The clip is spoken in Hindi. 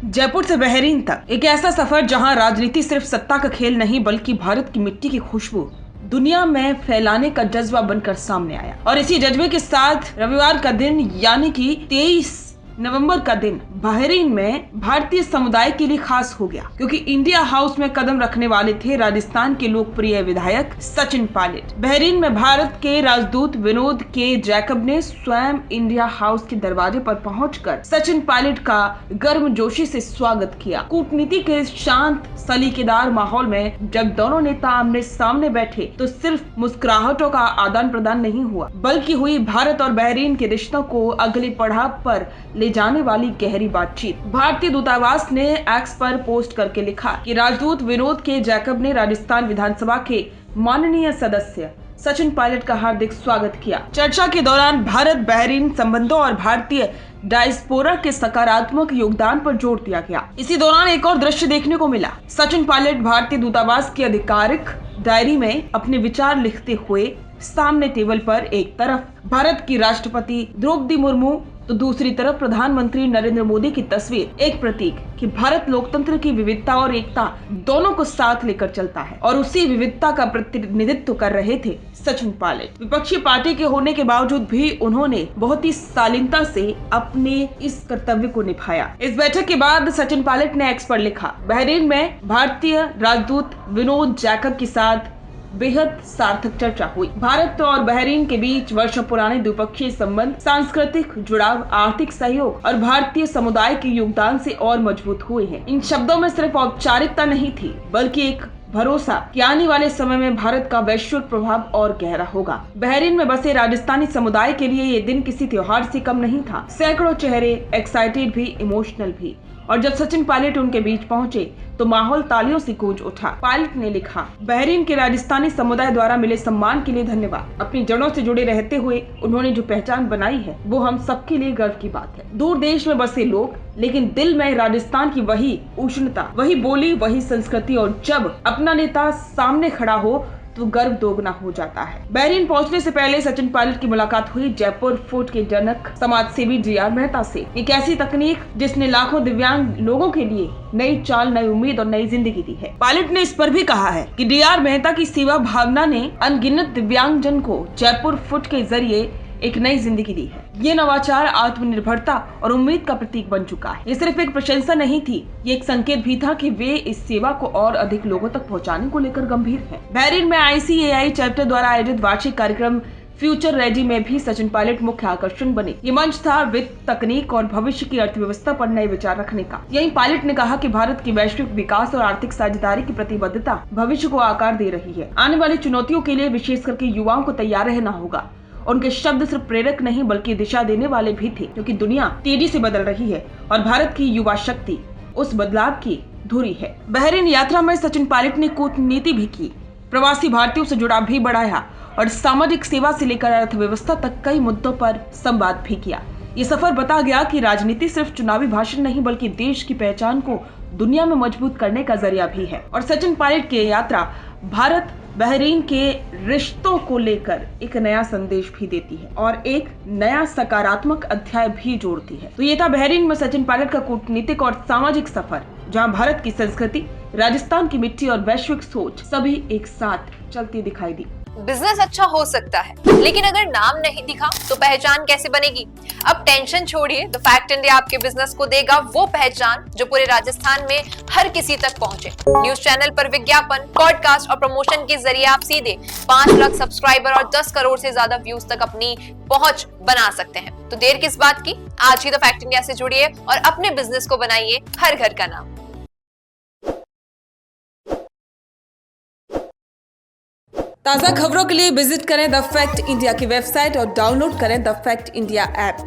जयपुर से बहरीन तक एक ऐसा सफर जहां राजनीति सिर्फ सत्ता का खेल नहीं बल्कि भारत की मिट्टी की खुशबू दुनिया में फैलाने का जज्बा बनकर सामने आया। और इसी जज्बे के साथ रविवार का दिन यानी कि 23 नवंबर का दिन बहरीन में भारतीय समुदाय के लिए खास हो गया, क्योंकि इंडिया हाउस में कदम रखने वाले थे राजस्थान के लोकप्रिय विधायक सचिन पायलट। बहरीन में भारत के राजदूत विनोद के जैकब ने स्वयं इंडिया हाउस के दरवाजे पर पहुंचकर सचिन पायलट का गर्मजोशी से स्वागत किया। कूटनीति के शांत सलीकेदार माहौल में जब दोनों नेता आमने सामने बैठे तो सिर्फ मुस्कुराहटों का आदान प्रदान नहीं हुआ, बल्कि हुई भारत और बहरीन के रिश्तों को अगले पड़ाव पर ले जाने वाली गहरी बातचीत। भारतीय दूतावास ने एक्स पर पोस्ट करके लिखा कि राजदूत विनोद के जैकब ने राजस्थान विधानसभा के माननीय सदस्य सचिन पायलट का हार्दिक स्वागत किया। चर्चा के दौरान भारत बहरीन संबंधों और भारतीय डायस्पोरा के सकारात्मक योगदान पर जोर दिया गया। इसी दौरान एक और दृश्य देखने को मिला। सचिन पायलट भारतीय दूतावास की आधिकारिक डायरी में अपने विचार लिखते हुए सामने टेबल पर एक तरफ भारत की राष्ट्रपति द्रौपदी मुर्मू तो दूसरी तरफ प्रधानमंत्री नरेंद्र मोदी की तस्वीर, एक प्रतीक कि भारत लोकतंत्र की विविधता और एकता दोनों को साथ लेकर चलता है। और उसी विविधता का प्रतिनिधित्व कर रहे थे सचिन पायलट। विपक्षी पार्टी के होने के बावजूद भी उन्होंने बहुत ही शालीनता से अपने इस कर्तव्य को निभाया। इस बैठक के बाद सचिन पायलट ने एक्स पर लिखा, बहरीन में भारतीय राजदूत विनोद जैकब के साथ बेहद सार्थक चर्चा हुई। भारत और बहरीन के बीच वर्षों पुराने द्विपक्षीय संबंध, सांस्कृतिक जुड़ाव, आर्थिक सहयोग और भारतीय समुदाय के योगदान से और मजबूत हुए हैं। इन शब्दों में सिर्फ औपचारिकता नहीं थी, बल्कि एक भरोसा कि आने वाले समय में भारत का वैश्विक प्रभाव और गहरा होगा। बहरीन में बसे राजस्थानी समुदाय के लिए ये दिन किसी त्योहार से कम नहीं था। सैकड़ों चेहरे एक्साइटेड भी, इमोशनल भी। और जब सचिन पायलट उनके बीच पहुंचे तो माहौल तालियों से गूंज उठा। पायलट ने लिखा, बहरीन के राजस्थानी समुदाय द्वारा मिले सम्मान के लिए धन्यवाद। अपनी जड़ों से जुड़े रहते हुए उन्होंने जो पहचान बनाई है वो हम सबके लिए गर्व की बात है। दूर देश में बसे लोग, लेकिन दिल में राजस्थान की वही उष्णता, वही बोली, वही संस्कृति। और जब अपना नेता सामने खड़ा हो तो गर्व दोगुना हो जाता है। बहरीन पहुंचने से पहले सचिन पायलट की मुलाकात हुई जयपुर फूट के जनक समाजसेवी DR मेहता से। एक ऐसी तकनीक जिसने लाखों दिव्यांग लोगों के लिए नई चाल, नई उम्मीद और नई जिंदगी दी है। पायलट ने इस पर भी कहा है कि DR मेहता की सेवा भावना ने अनगिनत दिव्यांगजन को जयपुर फूट के जरिए एक नई जिंदगी दी है। ये नवाचार आत्मनिर्भरता और उम्मीद का प्रतीक बन चुका है। ये सिर्फ एक प्रशंसा नहीं थी, ये एक संकेत भी था कि वे इस सेवा को और अधिक लोगों तक पहुंचाने को लेकर गंभीर हैं। बहरीन में ICAI चैप्टर द्वारा आयोजित वार्षिक कार्यक्रम फ्यूचर रेडी में भी सचिन पायलट मुख्य आकर्षण बने। ये मंच था वित्त, तकनीक और भविष्य की अर्थव्यवस्था पर नए विचार रखने का। यही पायलट ने कहा कि भारत की वैश्विक विकास और आर्थिक साझेदारी की प्रतिबद्धता भविष्य को आकार दे रही है। आने वाली चुनौतियों के लिए विशेष करके युवाओं को तैयार रहना होगा। उनके शब्द सिर्फ प्रेरक नहीं बल्कि दिशा देने वाले भी थे, क्योंकि दुनिया तेजी से बदल रही है और भारत की युवा शक्ति उस बदलाव की धुरी है। बहरीन यात्रा में सचिन पायलट ने कूटनीति भी की, प्रवासी भारतीयों से जुड़ाव भी बढ़ाया और सामाजिक सेवा से लेकर अर्थव्यवस्था तक कई मुद्दों पर संवाद भी किया। ये सफर बता गया कि राजनीति सिर्फ चुनावी भाषण नहीं बल्कि देश की पहचान को दुनिया में मजबूत करने का जरिया भी है। और सचिन पायलट की यात्रा भारत बहरीन के रिश्तों को लेकर एक नया संदेश भी देती है और एक नया सकारात्मक अध्याय भी जोड़ती है। तो ये था बहरीन में सचिन पायलट का कूटनीतिक और सामाजिक सफर, जहां भारत की संस्कृति, राजस्थान की मिट्टी और वैश्विक सोच सभी एक साथ चलती दिखाई दी। बिजनेस अच्छा हो सकता है, लेकिन अगर नाम नहीं दिखा तो पहचान कैसे बनेगी? अब टेंशन छोड़िए, द फैक्ट इंडिया आपके बिजनेस को देगा वो पहचान जो पूरे राजस्थान में हर किसी तक पहुंचे। न्यूज चैनल पर विज्ञापन, पॉडकास्ट और प्रमोशन के जरिए आप सीधे 5 लाख सब्सक्राइबर और 10 करोड़ से ज्यादा व्यूज तक अपनी पहुंच बना सकते हैं। तो देर किस बात की, आज ही द फैक्ट इंडिया से जुड़िए और अपने बिजनेस को बनाइए हर घर का नाम। ताज़ा खबरों के लिए विजिट करें द फैक्ट इंडिया की वेबसाइट और डाउनलोड करें द फैक्ट इंडिया ऐप।